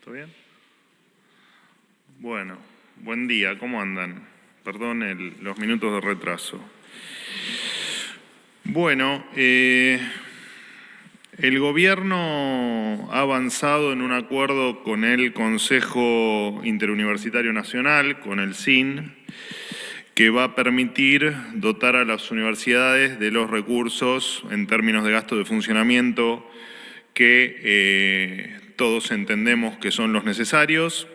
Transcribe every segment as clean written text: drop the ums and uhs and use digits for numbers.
¿Todo bien? Bueno, buen día, ¿cómo andan? Perdón los minutos de retraso. Bueno, el gobierno ha avanzado en un acuerdo con el Consejo Interuniversitario Nacional, con el CIN, que va a permitir dotar a las universidades de los recursos en términos de gasto de funcionamiento que todos entendemos que son los necesarios.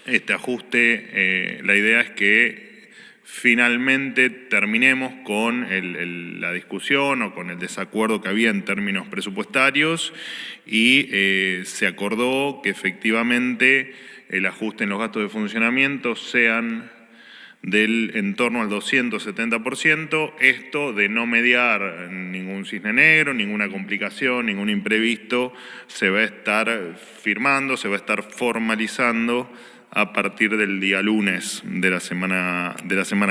Este ajuste, la idea es que finalmente terminemos con la discusión o con el desacuerdo que había en términos presupuestarios y se acordó que efectivamente el ajuste en los gastos de funcionamiento sean del en torno al 270%, esto de no mediar ningún cisne negro, ninguna complicación, ningún imprevisto, se va a estar firmando, se va a estar formalizando a partir del día lunes de la semana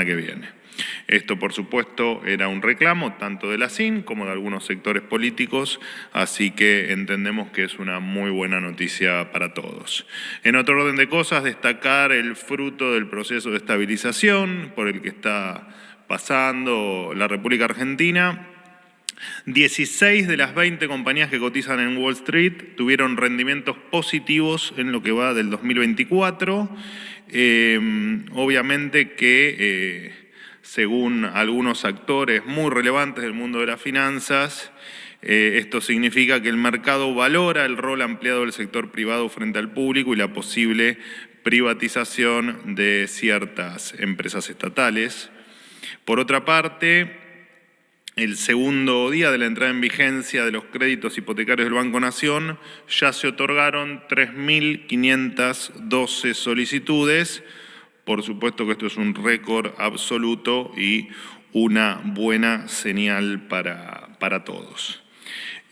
que viene. Esto, por supuesto, era un reclamo tanto de la CIN como de algunos sectores políticos, así que entendemos que es una muy buena noticia para todos. En otro orden de cosas, destacar el fruto del proceso de estabilización por el que está pasando la República Argentina. 16 de las 20 compañías que cotizan en Wall Street tuvieron rendimientos positivos en lo que va del 2024. Obviamente que según algunos actores muy relevantes del mundo de las finanzas, esto significa que el mercado valora el rol ampliado del sector privado frente al público y la posible privatización de ciertas empresas estatales. Por otra parte, el segundo día de la entrada en vigencia de los créditos hipotecarios del Banco Nación, ya se otorgaron 3.512 solicitudes. Por supuesto que esto es un récord absoluto y una buena señal para todos.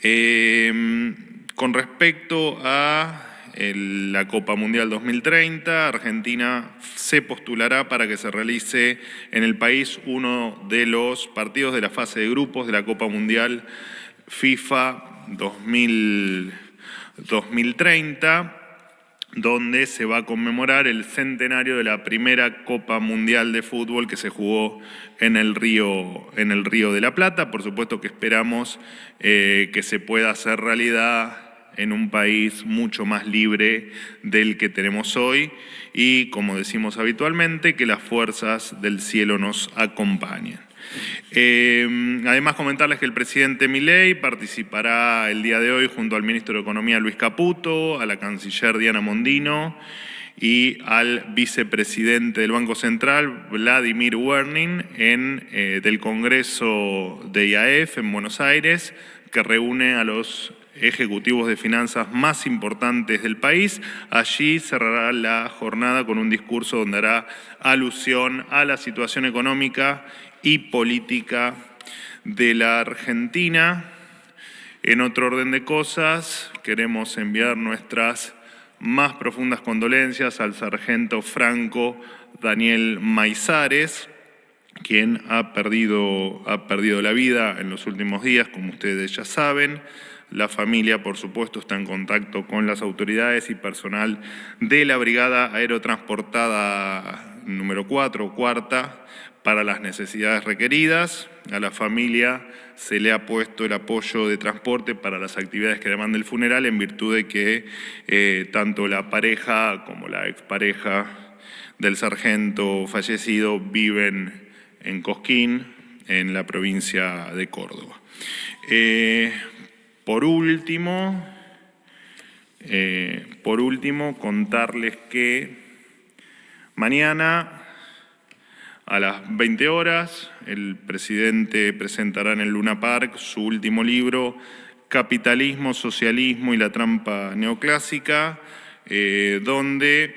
Con respecto a la Copa Mundial 2030, Argentina se postulará para que se realice en el país uno de los partidos de la fase de grupos de la Copa Mundial FIFA 2030, donde se va a conmemorar el centenario de la primera Copa Mundial de Fútbol que se jugó en el Río de la Plata. Por supuesto que esperamos que se pueda hacer realidad en un país mucho más libre del que tenemos hoy y, como decimos habitualmente, que las fuerzas del cielo nos acompañen. Además, comentarles que el presidente Milei participará el día de hoy junto al ministro de Economía Luis Caputo, a la canciller Diana Mondino y al vicepresidente del Banco Central, Vladimir Werning, del Congreso de IAEF en Buenos Aires, que reúne a los ejecutivos de finanzas más importantes del país. Allí cerrará la jornada con un discurso donde hará alusión a la situación económica y política de la Argentina. En otro orden de cosas, queremos enviar nuestras más profundas condolencias al sargento Franco Daniel Maizares, quien ha perdido la vida en los últimos días, como ustedes ya saben. La familia, por supuesto, está en contacto con las autoridades y personal de la Brigada Aerotransportada número 4 o cuarta para las necesidades requeridas. A la familia se le ha puesto el apoyo de transporte para las actividades que demanda el funeral en virtud de que tanto la pareja como la expareja del sargento fallecido viven en Cosquín, en la provincia de Córdoba. Por último, contarles que mañana a las 20 horas el presidente presentará en el Luna Park su último libro, Capitalismo, Socialismo y la Trampa Neoclásica, donde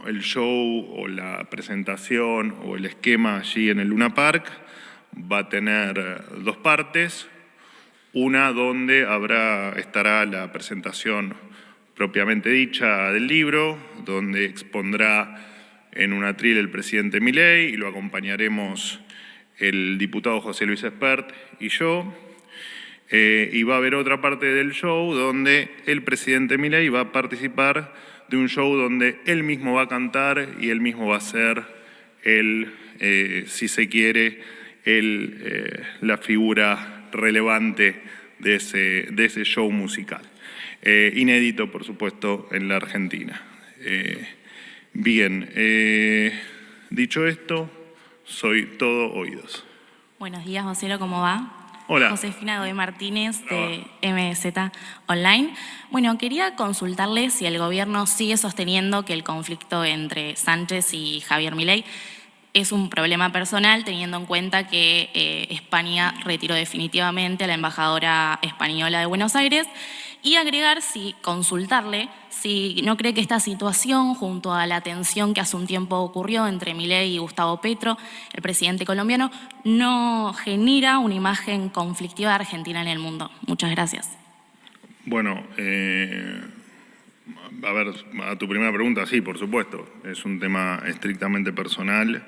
el show o la presentación o el esquema allí en el Luna Park va a tener dos partes. Una donde estará la presentación propiamente dicha del libro, donde expondrá en un atril el presidente Milei y lo acompañaremos el diputado José Luis Espert y yo. Y va a haber otra parte del show donde el presidente Milei va a participar de un show donde él mismo va a cantar y él mismo va a ser si se quiere, la figura relevante de ese show musical. Inédito, por supuesto, en la Argentina. Bien, dicho esto, soy todo oídos. Buenos días, vocero, ¿cómo va? Hola. Josefina Godoy Martínez, de MZ Online. Bueno, quería consultarle si el gobierno sigue sosteniendo que el conflicto entre Sánchez y Javier Milei es un problema personal, teniendo en cuenta que España retiró definitivamente a la embajadora española de Buenos Aires, y consultarle si no cree que esta situación, junto a la tensión que hace un tiempo ocurrió entre Milei y Gustavo Petro, el presidente colombiano, no genera una imagen conflictiva de Argentina en el mundo. Muchas gracias. Bueno, a ver, a tu primera pregunta, sí, por supuesto. Es un tema estrictamente personal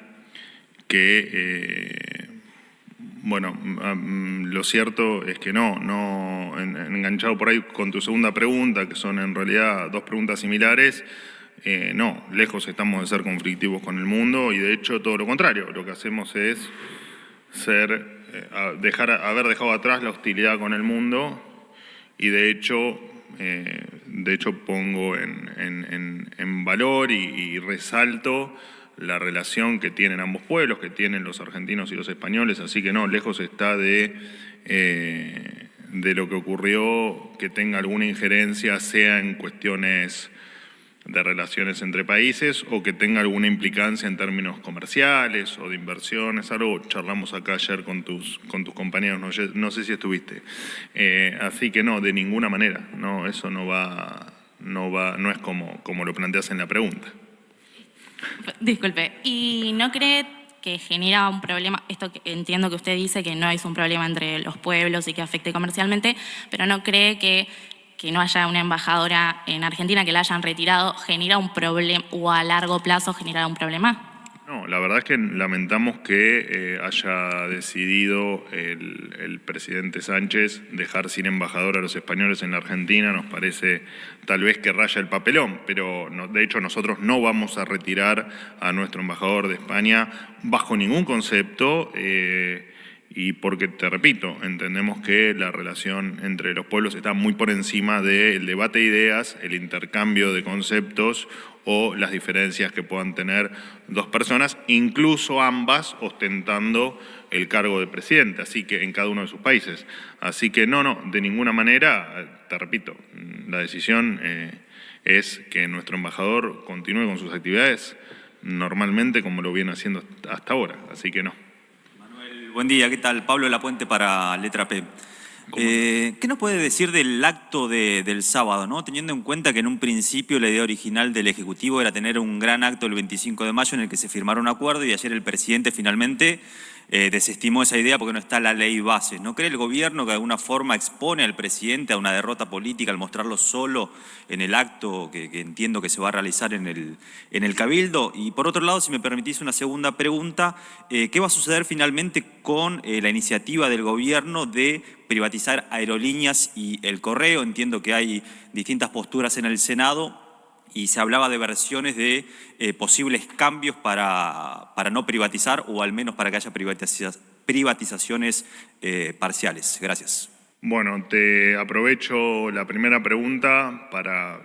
que, bueno, lo cierto es que enganchado por ahí con tu segunda pregunta, que son en realidad dos preguntas similares, no, lejos estamos de ser conflictivos con el mundo y de hecho todo lo contrario. Lo que hacemos es haber dejado atrás la hostilidad con el mundo y de hecho pongo en valor y resalto la relación que tienen ambos pueblos, que tienen los argentinos y los españoles, así que no, lejos está de lo que ocurrió que tenga alguna injerencia, sea en cuestiones de relaciones entre países o que tenga alguna implicancia en términos comerciales o de inversiones, algo charlamos acá ayer con tus compañeros, no sé si estuviste. Así que no, de ninguna manera, no, eso no es como lo planteas en la pregunta. Disculpe, ¿y no cree que genera un problema, esto que entiendo que usted dice que no es un problema entre los pueblos y que afecte comercialmente, pero no cree que no haya una embajadora en Argentina, que la hayan retirado, genera un problema, o a largo plazo genera un problema? No, la verdad es que lamentamos que haya decidido el presidente Sánchez dejar sin embajador a los españoles en la Argentina. Nos parece tal vez que raya el papelón, pero de hecho nosotros no vamos a retirar a nuestro embajador de España bajo ningún concepto. Y porque, te repito, entendemos que la relación entre los pueblos está muy por encima del debate de ideas, el intercambio de conceptos o las diferencias que puedan tener dos personas, incluso ambas ostentando el cargo de presidente, así que en cada uno de sus países. Así que no, de ninguna manera, te repito, la decisión es que nuestro embajador continúe con sus actividades normalmente como lo viene haciendo hasta ahora, así que no. Buen día, ¿qué tal? Pablo Lapuente para Letra P. ¿Qué nos puede decir del acto del sábado, ¿no? Teniendo en cuenta que en un principio la idea original del Ejecutivo era tener un gran acto el 25 de mayo en el que se firmara un acuerdo y ayer el presidente finalmente desestimó esa idea porque no está la ley base. ¿No cree el gobierno que de alguna forma expone al presidente a una derrota política al mostrarlo solo en el acto que entiendo que se va a realizar en el Cabildo? Y por otro lado, si me permitís una segunda pregunta, ¿qué va a suceder finalmente con la iniciativa del gobierno de privatizar aerolíneas y el correo? Entiendo que hay distintas posturas en el Senado y se hablaba de versiones de posibles cambios para no privatizar o al menos para que haya privatizaciones parciales. Gracias. Bueno, te aprovecho la primera pregunta para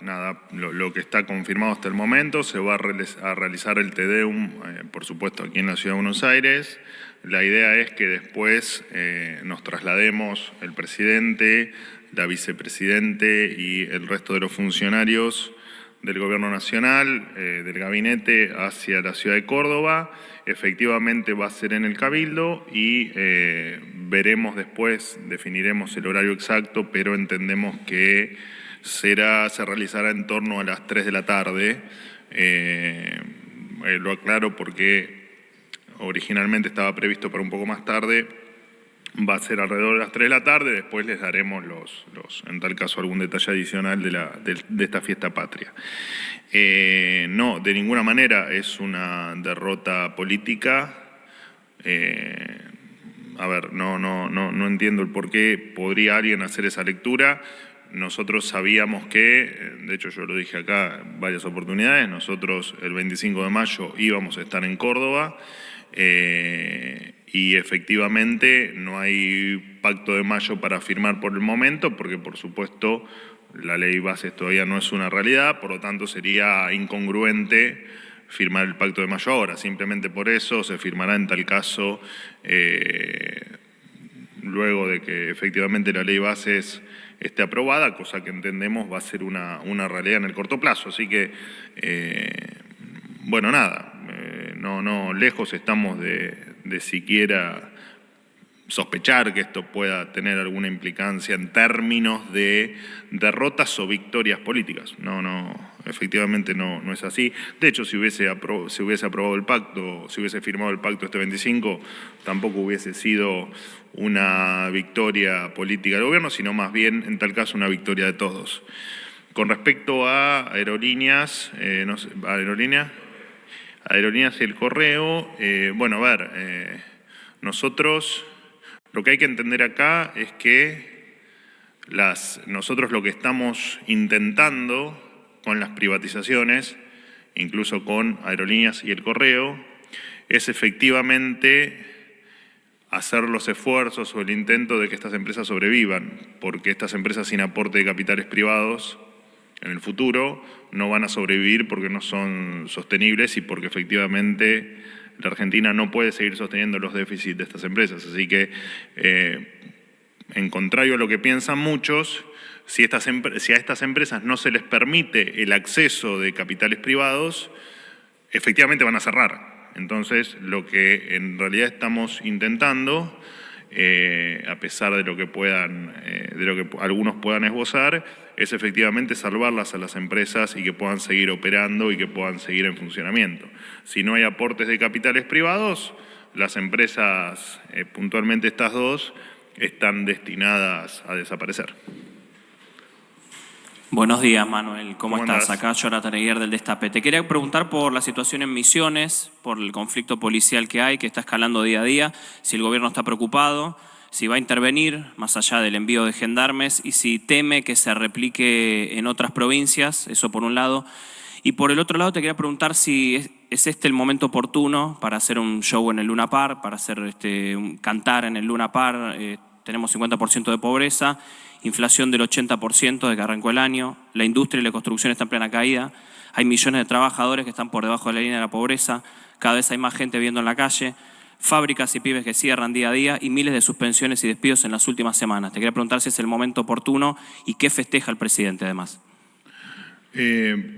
lo que está confirmado hasta el momento. Se va a realizar el Te Deum, por supuesto, aquí en la Ciudad de Buenos Aires. La idea es que después nos traslademos el presidente, la vicepresidente y el resto de los funcionarios del Gobierno Nacional, del gabinete, hacia la ciudad de Córdoba. Efectivamente va a ser en el Cabildo y veremos después, definiremos el horario exacto, pero entendemos que se realizará en torno a las 3 de la tarde. Lo aclaro porque originalmente estaba previsto para un poco más tarde. Va a ser alrededor de las 3 de la tarde, después les daremos en tal caso algún detalle adicional de esta fiesta patria. No, de ninguna manera es una derrota política. a ver, no entiendo el por qué podría alguien hacer esa lectura. Nosotros sabíamos que, de hecho yo lo dije acá en varias oportunidades, nosotros el 25 de mayo íbamos a estar en Córdoba y efectivamente no hay pacto de mayo para firmar por el momento porque por supuesto la ley bases todavía no es una realidad, por lo tanto sería incongruente firmar el pacto de mayo ahora. Simplemente por eso se firmará en tal caso luego de que efectivamente la ley bases esté aprobada, cosa que entendemos va a ser una realidad en el corto plazo. Así que, bueno, nada, lejos estamos de siquiera sospechar que esto pueda tener alguna implicancia en términos de derrotas o victorias políticas. Efectivamente no es así. De hecho, si hubiese aprobado el pacto, si hubiese firmado el pacto este 25, tampoco hubiese sido una victoria política del gobierno, sino más bien, en tal caso, una victoria de todos. Con respecto a aerolíneas, aerolíneas y el correo, bueno, a ver, nosotros lo que hay que entender acá es que nosotros lo que estamos intentando con las privatizaciones, incluso con aerolíneas y el correo, es efectivamente hacer los esfuerzos o el intento de que estas empresas sobrevivan, porque estas empresas sin aporte de capitales privados en el futuro no van a sobrevivir porque no son sostenibles y porque efectivamente la Argentina no puede seguir sosteniendo los déficits de estas empresas. Así que, en contrario a lo que piensan muchos, si a estas empresas no se les permite el acceso de capitales privados, efectivamente van a cerrar. Entonces, lo que en realidad estamos intentando, a pesar de lo que algunos puedan esbozar, es efectivamente salvarlas a las empresas y que puedan seguir operando y que puedan seguir en funcionamiento. Si no hay aportes de capitales privados, las empresas, puntualmente estas dos, están destinadas a desaparecer. Buenos días, Manuel. ¿Cómo estás? andás? Acá Jonathan Eguier del Destape. Te quería preguntar por la situación en Misiones, por el conflicto policial que hay, que está escalando día a día, si el gobierno está preocupado, si va a intervenir más allá del envío de gendarmes y si teme que se replique en otras provincias, eso por un lado. Y por el otro lado te quería preguntar si es este el momento oportuno para hacer un show en el Luna Park, para hacer cantar en el Luna Park. Tenemos 50% de pobreza, inflación del 80% de que arrancó el año, la industria y la construcción están en plena caída, hay millones de trabajadores que están por debajo de la línea de la pobreza, cada vez hay más gente viviendo en la calle, fábricas y pymes que cierran día a día y miles de suspensiones y despidos en las últimas semanas. Te quería preguntar si es el momento oportuno y qué festeja el presidente además.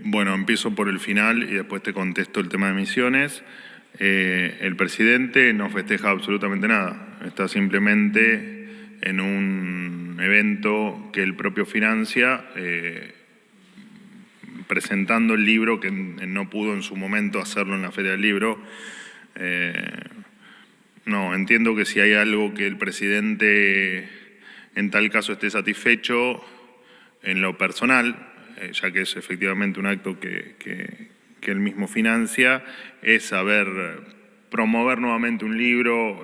Bueno, empiezo por el final y después te contesto el tema de Misiones. El presidente no festeja absolutamente nada, está simplemente en un evento que él propio financia, presentando el libro que no pudo en su momento hacerlo en la Feria del Libro. No, entiendo que si hay algo que el presidente en tal caso esté satisfecho en lo personal, ya que es efectivamente un acto que él mismo financia, es saber promover nuevamente un libro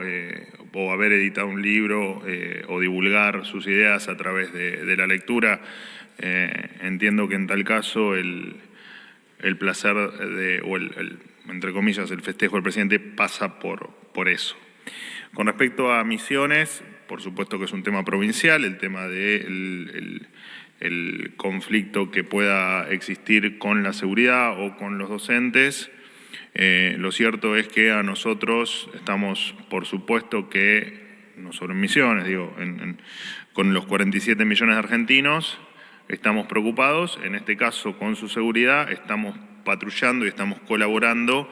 o haber editado un libro o divulgar sus ideas a través de la lectura. Entiendo que en tal caso el placer entre comillas, el festejo del presidente pasa por eso. Con respecto a Misiones, por supuesto que es un tema provincial, el tema del el conflicto que pueda existir con la seguridad o con los docentes. Lo cierto es que a nosotros estamos, por supuesto que, no solo en Misiones, con los 47 millones de argentinos, estamos preocupados, en este caso con su seguridad, estamos patrullando y estamos colaborando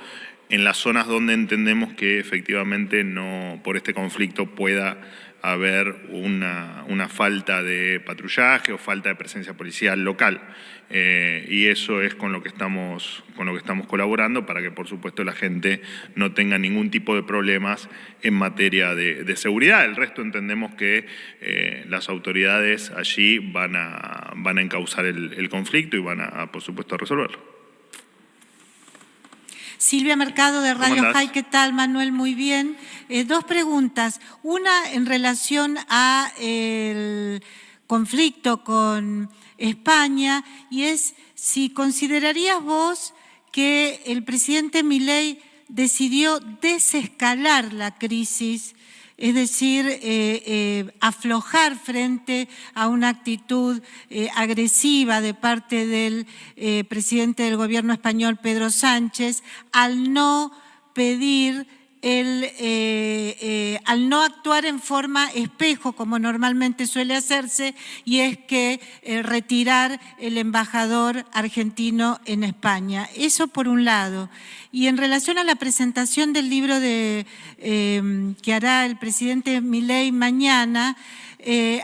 en las zonas donde entendemos que efectivamente por este conflicto pueda haber una falta de patrullaje o falta de presencia policial local. Y eso es con lo que estamos colaborando para que, por supuesto, la gente no tenga ningún tipo de problemas en materia de seguridad. El resto entendemos que las autoridades allí van a encauzar el conflicto y van a, por supuesto, a resolverlo. Silvia Mercado de Radio High. ¿Qué tal, Manuel? Muy bien. Dos preguntas. Una en relación a el conflicto con España, y es si considerarías vos que el presidente Milei decidió desescalar la crisis, es decir, aflojar frente a una actitud agresiva de parte del presidente del gobierno español, Pedro Sánchez, al no pedir al no actuar en forma espejo, como normalmente suele hacerse, y es que retirar el embajador argentino en España. Eso por un lado. Y en relación a la presentación del libro que hará el presidente Milei mañana,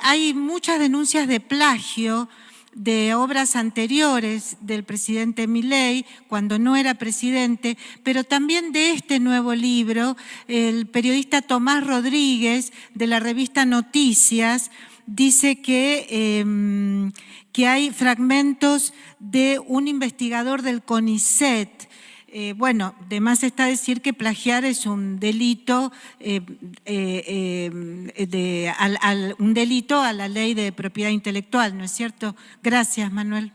hay muchas denuncias de plagio de obras anteriores del presidente Milei, cuando no era presidente, pero también de este nuevo libro. El periodista Tomás Rodríguez, de la revista Noticias, dice que hay fragmentos de un investigador del CONICET. Bueno, de más está decir que plagiar es un delito, un delito a la ley de propiedad intelectual, ¿no es cierto? Gracias, Manuel.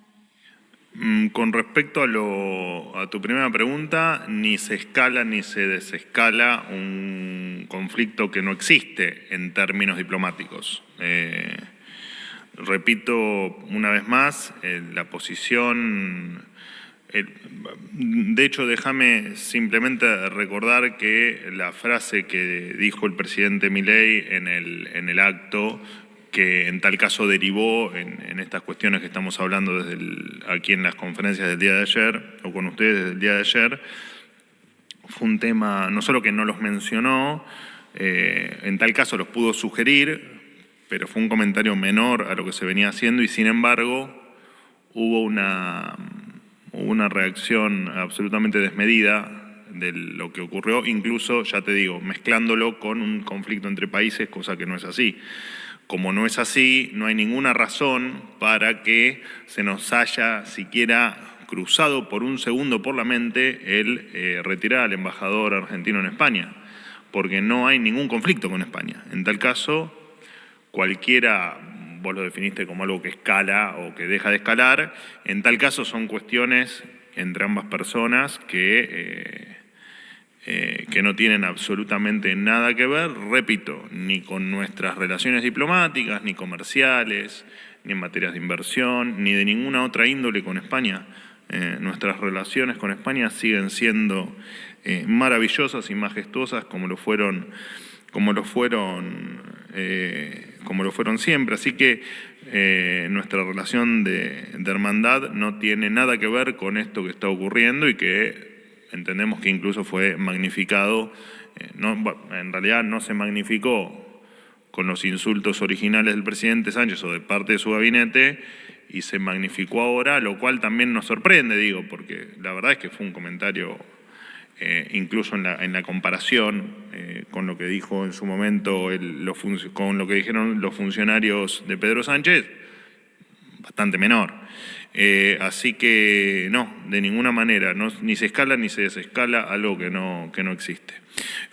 Con respecto a tu primera pregunta, ni se escala ni se desescala un conflicto que no existe en términos diplomáticos. Repito una vez más, la posición... De hecho, déjame simplemente recordar que la frase que dijo el presidente Milei en el acto, que en tal caso derivó en estas cuestiones que estamos hablando aquí en las conferencias del día de ayer, o con ustedes desde el día de ayer, fue un tema no solo que no los mencionó, en tal caso los pudo sugerir, pero fue un comentario menor a lo que se venía haciendo, y sin embargo hubo una reacción absolutamente desmedida de lo que ocurrió, incluso, ya te digo, mezclándolo con un conflicto entre países, cosa que no es así. Como no es así, no hay ninguna razón para que se nos haya siquiera cruzado por un segundo por la mente el retirar al embajador argentino en España, porque no hay ningún conflicto con España. En tal caso, cualquiera... Vos lo definiste como algo que escala o que deja de escalar. En tal caso son cuestiones entre ambas personas que no tienen absolutamente nada que ver, repito, ni con nuestras relaciones diplomáticas, ni comerciales, ni en materias de inversión, ni de ninguna otra índole con España. Nuestras relaciones con España siguen siendo maravillosas y majestuosas como lo fueron siempre. Así que nuestra relación de hermandad no tiene nada que ver con esto que está ocurriendo, y que entendemos que incluso fue magnificado. En realidad no se magnificó con los insultos originales del presidente Sánchez o de parte de su gabinete, y se magnificó ahora, lo cual también nos sorprende, porque la verdad es que fue un comentario... incluso en la comparación con lo que dijo en su momento, con lo que dijeron los funcionarios de Pedro Sánchez, bastante menor. Así que no, de ninguna manera, ni se escala ni se desescala algo que no existe.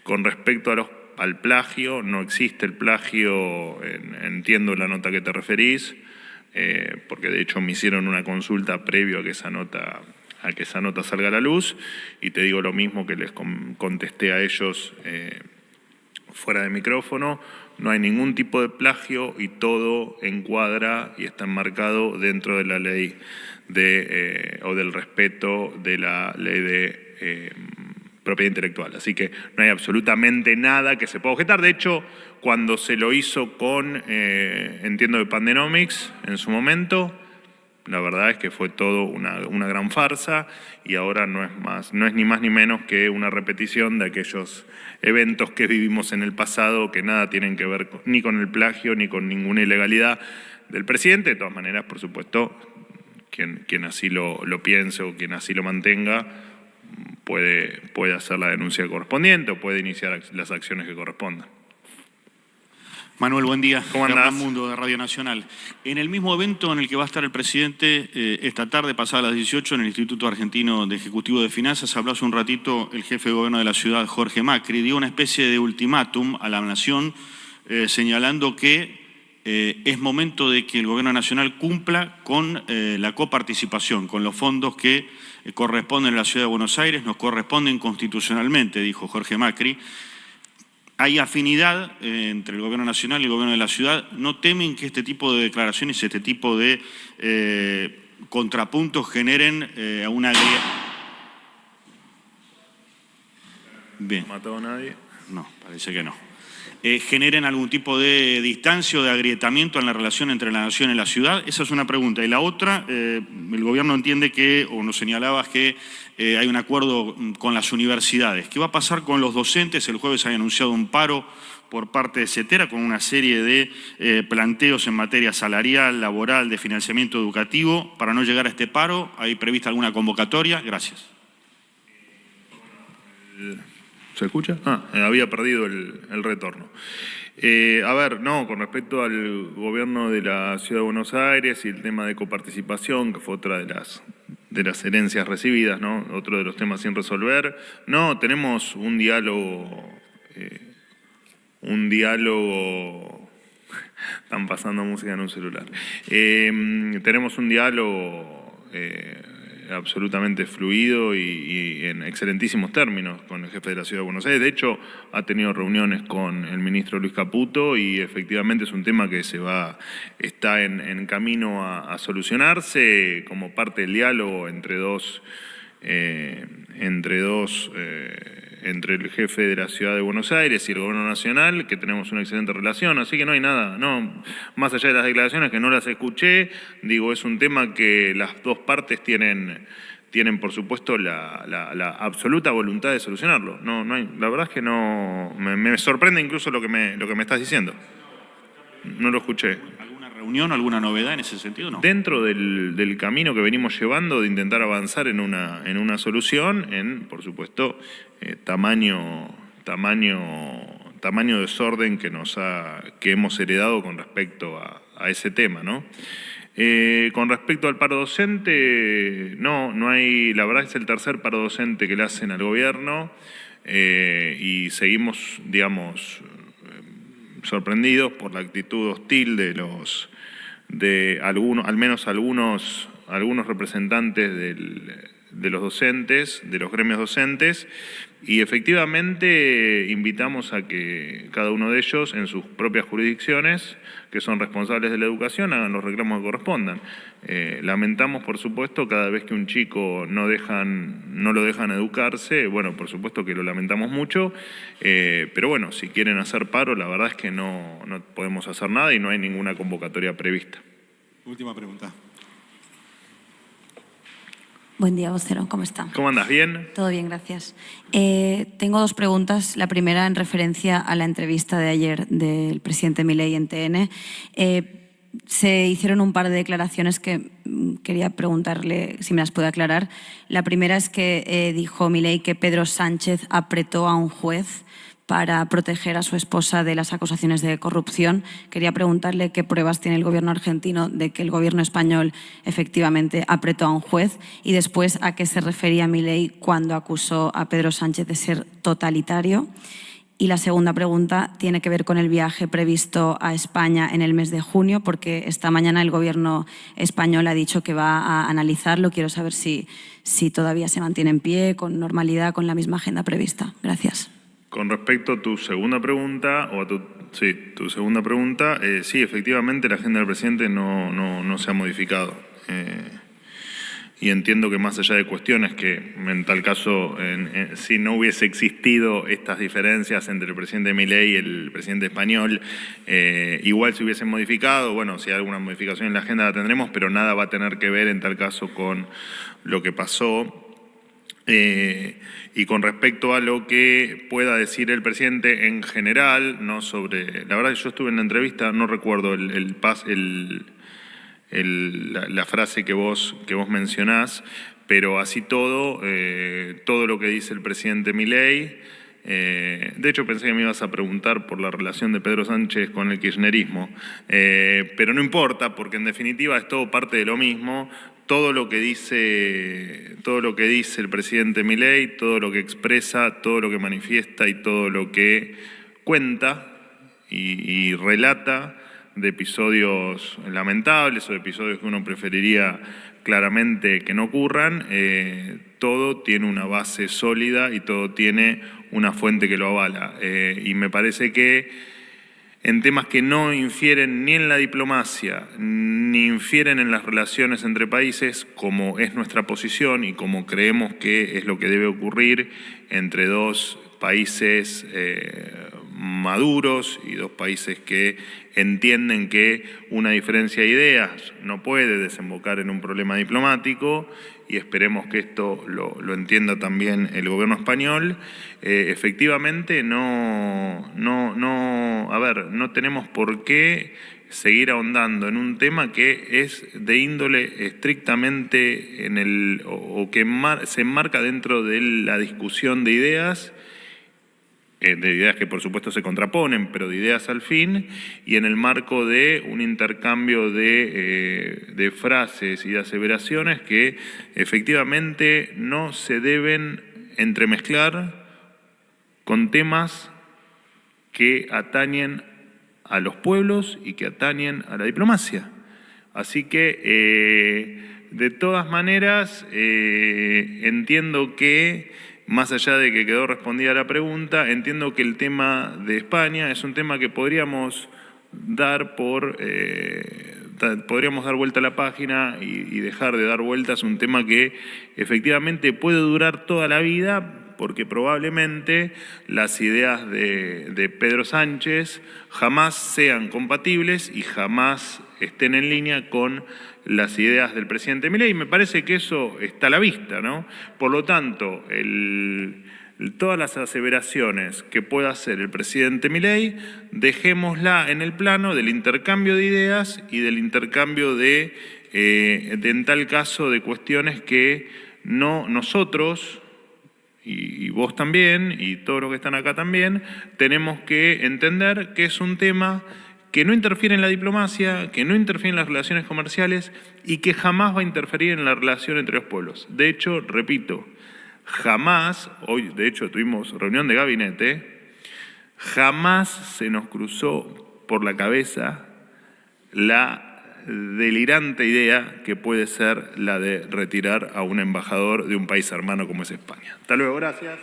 Con respecto al plagio, no existe el plagio, entiendo la nota que te referís, porque de hecho me hicieron una consulta previo a que esa nota salga a la luz, y te digo lo mismo que les contesté a ellos fuera de micrófono. No hay ningún tipo de plagio y todo encuadra y está enmarcado dentro de la ley o del respeto de la ley de propiedad intelectual. Así que no hay absolutamente nada que se pueda objetar. De hecho, cuando se lo hizo entiendo de Pandenomics en su momento, la verdad es que fue todo una gran farsa, y ahora no es ni más ni menos que una repetición de aquellos eventos que vivimos en el pasado, que nada tienen que ver ni con el plagio ni con ninguna ilegalidad del presidente. De todas maneras, por supuesto, quien así lo piense o quien así lo mantenga puede hacer la denuncia correspondiente o puede iniciar las acciones que correspondan. Manuel, buen día. ¿Cómo andás? Hernán Mundo, de Radio Nacional. En el mismo evento en el que va a estar el presidente esta tarde, pasada las 18, en el Instituto Argentino de Ejecutivo de Finanzas, habló hace un ratito el jefe de gobierno de la ciudad, Jorge Macri, dio una especie de ultimátum a la nación señalando que es momento de que el gobierno nacional cumpla con la coparticipación, con los fondos que corresponden a la ciudad de Buenos Aires, nos corresponden constitucionalmente, dijo Jorge Macri. Hay afinidad entre el gobierno nacional y el gobierno de la ciudad. ¿No temen que este tipo de declaraciones, este tipo de contrapuntos generen una... Bien. ¿Mató a nadie? No, parece que no. ¿Generen algún tipo de distancia o de agrietamiento en la relación entre la nación y la ciudad? Esa es una pregunta. Y la otra, el gobierno entiende que, o nos señalabas que hay un acuerdo con las universidades. ¿Qué va a pasar con los docentes? El jueves hay anunciado un paro por parte de CETERA con una serie de planteos en materia salarial, laboral, de financiamiento educativo. Para no llegar a este paro, ¿hay prevista alguna convocatoria? Gracias. ¿Se escucha? Había perdido el retorno. A ver, no, con respecto al gobierno de la Ciudad de Buenos Aires y el tema de coparticipación, que fue otra de las herencias recibidas, ¿no? Otro de los temas sin resolver. No, tenemos un diálogo. Están pasando música en un celular. Tenemos un diálogo absolutamente fluido y en excelentísimos términos con el jefe de la Ciudad de Buenos Aires. De hecho, ha tenido reuniones con el ministro Luis Caputo y efectivamente es un tema que está en camino a solucionarse como parte del diálogo entre el jefe de la Ciudad de Buenos Aires y el Gobierno Nacional, que tenemos una excelente relación, así que no hay nada, no, más allá de las declaraciones que no las escuché, digo, es un tema que las dos partes tienen por supuesto la absoluta voluntad de solucionarlo. No hay, la verdad es que no, me sorprende incluso lo que me estás diciendo. No lo escuché. ¿Alguna reunión, alguna novedad en ese sentido? No. Dentro del camino que venimos llevando de intentar avanzar en una solución, por supuesto, tamaño desorden que hemos heredado con respecto a ese tema, ¿no? Con respecto al paro docente, no hay, la verdad es el tercer paro docente que le hacen al gobierno y seguimos, digamos, sorprendidos por la actitud hostil de algunos, al menos algunos representantes de los docentes, de los gremios docentes, y efectivamente invitamos a que cada uno de ellos en sus propias jurisdicciones, que son responsables de la educación, hagan los reclamos que correspondan. Lamentamos, por supuesto, cada vez que un chico no lo dejan educarse, bueno, por supuesto que lo lamentamos mucho, pero bueno, si quieren hacer paro, la verdad es que no podemos hacer nada y no hay ninguna convocatoria prevista. Última pregunta. Buen día, vocero. ¿Cómo está? ¿Cómo andas? ¿Bien? Todo bien, gracias. Tengo dos preguntas. La primera en referencia a la entrevista de ayer del presidente Milei en TN. Se hicieron un par de declaraciones que quería preguntarle si me las puede aclarar. La primera es que dijo Milei que Pedro Sánchez apretó a un juez para proteger a su esposa de las acusaciones de corrupción. Quería preguntarle qué pruebas tiene el gobierno argentino de que el gobierno español efectivamente apretó a un juez y después a qué se refería Milei cuando acusó a Pedro Sánchez de ser totalitario. Y la segunda pregunta tiene que ver con el viaje previsto a España en el mes de junio, porque esta mañana el gobierno español ha dicho que va a analizarlo. Quiero saber si todavía se mantiene en pie, con normalidad, con la misma agenda prevista. Gracias. Con respecto a tu segunda pregunta, tu segunda pregunta, sí, efectivamente la agenda del presidente no se ha modificado. Y entiendo que más allá de cuestiones que en tal caso, si no hubiese existido estas diferencias entre el presidente Milei y el presidente español, igual se hubiesen modificado, bueno, si hay alguna modificación en la agenda la tendremos, pero nada va a tener que ver en tal caso con lo que pasó. Y con respecto a lo que pueda decir el presidente en general, no sobre, la verdad que yo estuve en la entrevista, no recuerdo la frase que vos mencionás, pero así todo lo que dice el presidente Milei De hecho, pensé que me ibas a preguntar por la relación de Pedro Sánchez con el kirchnerismo, pero no importa, porque en definitiva es todo parte de lo mismo. Todo lo que dice el presidente Milei, todo lo que expresa, todo lo que manifiesta y todo lo que cuenta y relata de episodios lamentables o de episodios que uno preferiría claramente que no ocurran, todo tiene una base sólida y todo tiene una fuente que lo avala. Y me parece que en temas que no infieren ni en la diplomacia, ni infieren en las relaciones entre países, como es nuestra posición y como creemos que es lo que debe ocurrir entre dos países maduros y dos países que entienden que una diferencia de ideas no puede desembocar en un problema diplomático, y esperemos que esto lo entienda también el gobierno español. Efectivamente, no tenemos por qué seguir ahondando en un tema que es de índole estrictamente que se enmarca dentro de la discusión de ideas que por supuesto se contraponen, pero de ideas al fin, y en el marco de un intercambio de frases y de aseveraciones que efectivamente no se deben entremezclar con temas que atañen a los pueblos y que atañen a la diplomacia. Así que, de todas maneras, entiendo que, más allá de que quedó respondida la pregunta, entiendo que el tema de España es un tema que podríamos dar vuelta a la página y dejar de dar vueltas, un tema que efectivamente puede durar toda la vida, porque probablemente las ideas de Pedro Sánchez jamás sean compatibles y jamás estén en línea con las ideas del presidente Milei, y me parece que eso está a la vista, ¿no? Por lo tanto, todas las aseveraciones que pueda hacer el presidente Milei, dejémosla en el plano del intercambio de ideas y del intercambio en tal caso, de cuestiones que nosotros, y vos también, y todos los que están acá también, tenemos que entender que es un tema que no interfiere en la diplomacia, que no interfiere en las relaciones comerciales y que jamás va a interferir en la relación entre los pueblos. De hecho, repito, jamás, hoy de hecho tuvimos reunión de gabinete, jamás se nos cruzó por la cabeza la delirante idea que puede ser la de retirar a un embajador de un país hermano como es España. Hasta luego, gracias.